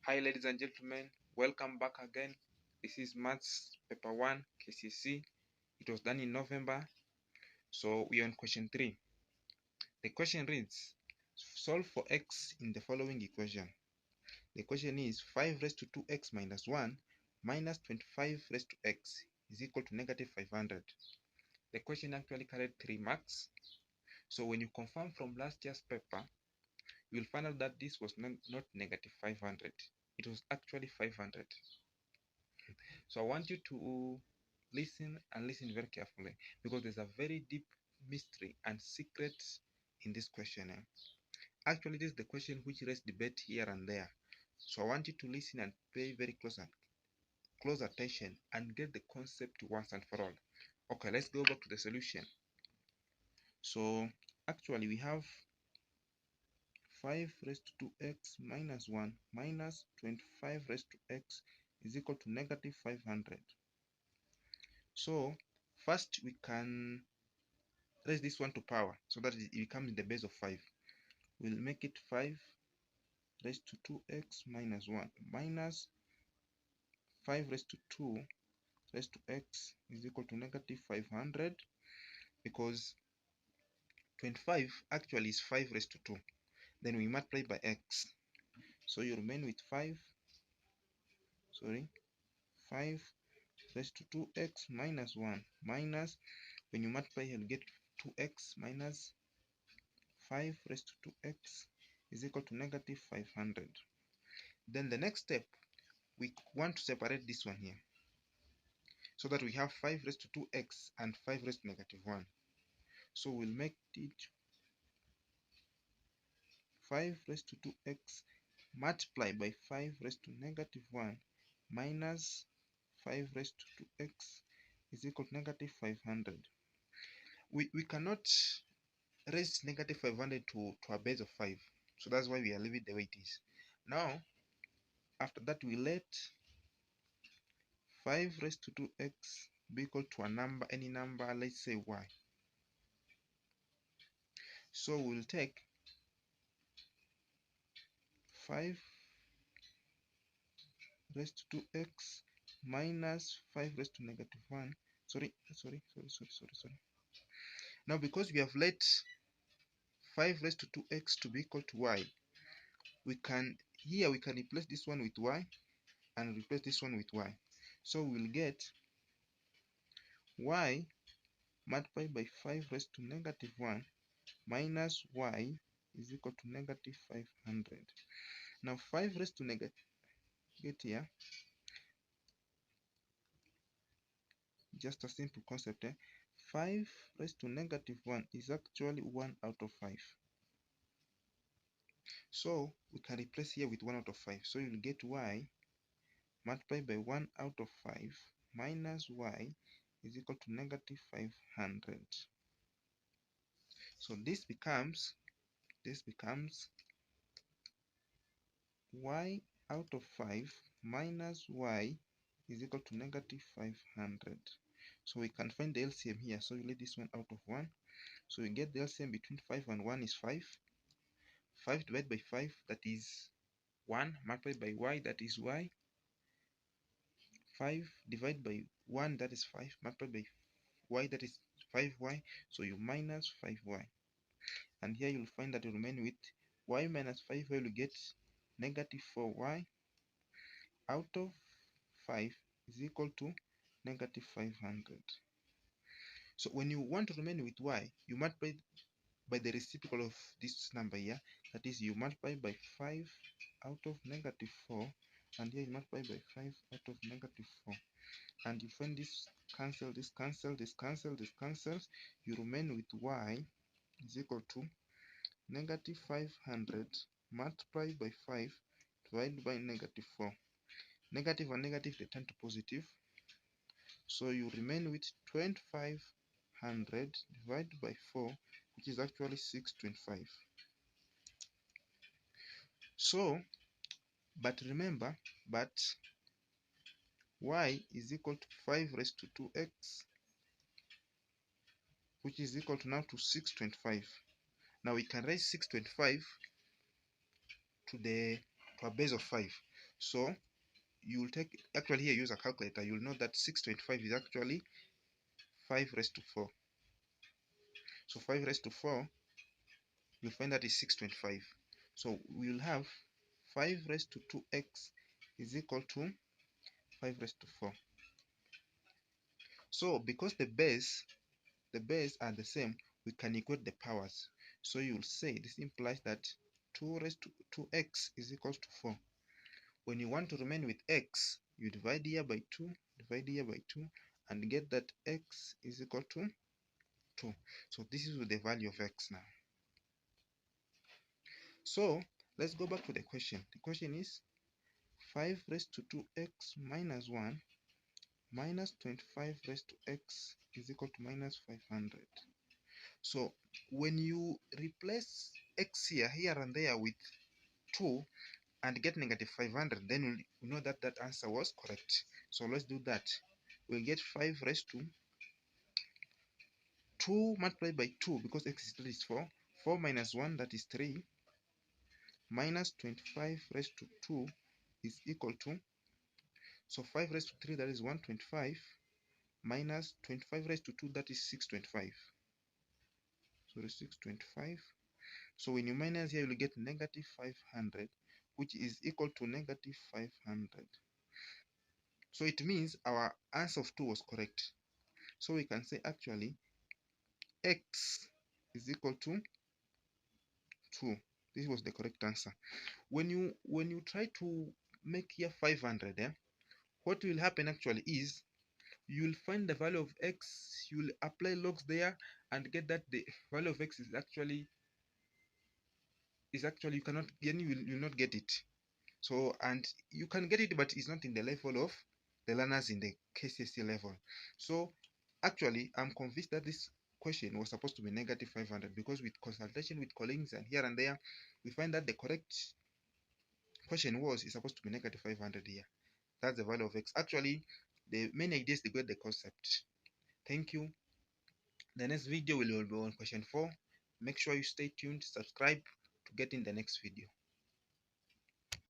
Hi ladies and gentlemen, welcome back again. This is Maths Paper 1 Kcse. It was done in November. So we are on question 3. The question reads, solve for x in the following equation. The question is 5 raised to 2x minus 1 minus 25 raised to x is equal to negative 500. The question actually carried 3 marks. So when you confirm from last year's paper, you will find out that this was not negative 500. It was actually 500. So I want you to listen and listen very carefully, because there's a very deep mystery and secret in this question. Actually, this is the question which raised debate here and there. So I want you to listen and pay very close attention and get the concept once and for all. Okay, let's go back to the solution. So actually we have 5 raised to 2x minus 1 minus 25 raised to x is equal to negative 500. So first we can raise this one to power so that it becomes in the base of 5. We'll make it 5 raised to 2x minus 1 minus 5 raised to 2 raised to x is equal to negative 500, because 25 actually is 5 raised to 2. Then we multiply by x. So you remain with 5 raised to 2x minus 1 minus, when you multiply you'll get 2x minus 5 raised to 2x is equal to negative 500. Then the next step, we want to separate this one here so that we have 5 raised to 2x and 5 raised to negative 1. So we'll make it 5 raised to 2x multiplied by 5 raised to negative 1 minus 5 raised to 2x is equal to negative 500. We cannot raise negative 500 to a base of 5. So that's why we are leaving it the way it is. Now, after that, we let 5 raised to 2x be equal to a number, any number, let's say y. So we'll take 5 raised to 2x minus 5 raised to negative 1. Sorry. Now, because we have let 5 raised to 2x to be equal to y, we can replace this one with y and replace this one with y. So we'll get y multiplied by 5 raised to negative 1 minus y is equal to negative 500. Now 5 raised to negative, get here, just a simple concept. 5 raised to negative 1 is actually 1 out of 5. So we can replace here with 1 out of 5. So you'll get y multiplied by 1 out of 5 minus y is equal to negative 500. So this becomes y out of 5 minus y is equal to negative 500. So we can find the LCM here. So you let this one out of 1. So you get the LCM between 5 and 1 is 5. 5 divided by 5, that is 1, multiplied by y, that is y. 5 divided by 1, that is 5, multiplied by y, that is 5y. So you minus 5y. And here you'll find that you remain with y minus 5y, will get negative 4y out of 5 is equal to negative 500. So when you want to remain with y, you multiply by the reciprocal of this number here, that is, you multiply by 5 out of negative 4, and here you multiply by 5 out of negative 4, and you find this cancel, this cancel, this cancel, this cancels. You remain with y is equal to negative 500 multiplied by 5 divided by negative 4. Negative and negative, they turn to positive. So you remain with 2500 divided by 4, which is actually 625. So, but remember, y is equal to 5 raised to 2x, which is equal to now to 625. Now we can raise 625 to a base of 5. So you'll take, actually here use a calculator, you'll know that 625 is actually 5 raised to 4. So 5 raised to 4, you'll find that is 625. So we'll have 5 raised to 2x is equal to 5 raised to 4. So because the base are the same, we can equate the powers. So you'll say this implies that 2 raised to 2x is equal to 4. When you want to remain with x, you divide here by 2, divide here by 2, and get that x is equal to 2. So this is the value of x now. So let's go back to the question. The question is 5 raised to 2x minus 1 minus 25 raised to x is equal to minus 500. So when you replace x here and there with 2 and get negative 500, then we know that that answer was correct. So let's do that. We'll get 5 raised to 2 multiplied by 2 because x is 3 is 4. 4 minus 1, that is 3, minus 25 raised to 2 is equal to, so 5 raised to 3, that is 125, minus 25 raised to 2, that is 625. So the 625. So when you minus here, you'll get negative 500, which is equal to negative 500. So it means our answer of 2 was correct. So we can say actually x is equal to 2. This was the correct answer. When you try to make here 500, what will happen actually is you'll find the value of x, you'll apply logs there and get that the value of x is actually you cannot, you'll not get it. So, and you can get it, but it's not in the level of the learners in the Kcse level. So actually I'm convinced that this question was supposed to be negative 500 because with consultation with colleagues and here and there, we find that the correct question is supposed to be negative 500 here. That's the value of x. Actually, the main idea is to get the concept. Thank you. The next video will be on question 4. Make sure you stay tuned, subscribe to get in the next video.